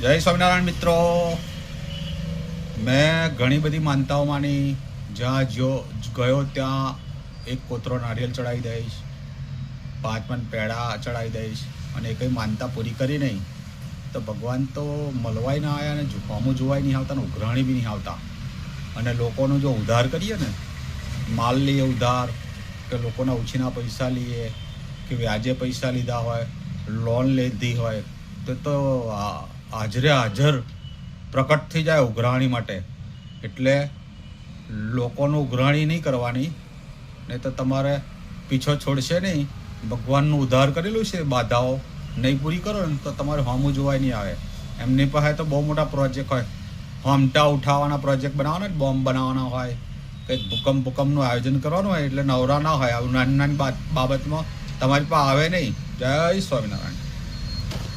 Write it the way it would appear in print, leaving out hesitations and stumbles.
જય સ્વામિનારાયણ મિત્રો. મેં ઘણી બધી માનતાઓમાંની જ્યાં ગયો ત્યાં એક કોતરો નારિયેલ ચડાવી દઈશ, 5 મણ પેડા ચડાવી દઈશ, અને એ કંઈ માનતા પૂરી કરી નહીં તો ભગવાન તો મળવાય ના આવ્યા, અને હોમું જોવાય નહીં આવતા, ને ઉઘરાણી બી નહીં આવતા. અને લોકોનો જો ઉધાર કરીએ ને, માલ લઈએ ઉધાર, કે લોકોના ઉછીના પૈસા લઈએ, કે વ્યાજે પૈસા લીધા હોય, લોન લીધી હોય, તો હાજરે હાજર પ્રકટ થઈ જાય ઉઘરાણી માટે. એટલે લોકોનું ઉઘરાણી નહીં કરવાની, નહીં તો તમારે પીછો છોડશે નહીં. ભગવાનનું ઉદ્ધાર કરેલું છે, બાધાઓ નહીં પૂરી કરો ને તો તમારે હોમું જોવાય નહીં આવે. એમની પાસે તો બહુ મોટા પ્રોજેક્ટ હોય, હોમટા ઉઠાવવાના પ્રોજેક્ટ બનાવવાના, બોમ્બ બનાવવાના હોય, કંઈક ભૂકંપનું આયોજન કરવાનું હોય, એટલે નવરા ના હોય. આવું નાની નાની બાબતમાં તમારી પાસે આવે નહીં. જય સ્વામિનારાયણ.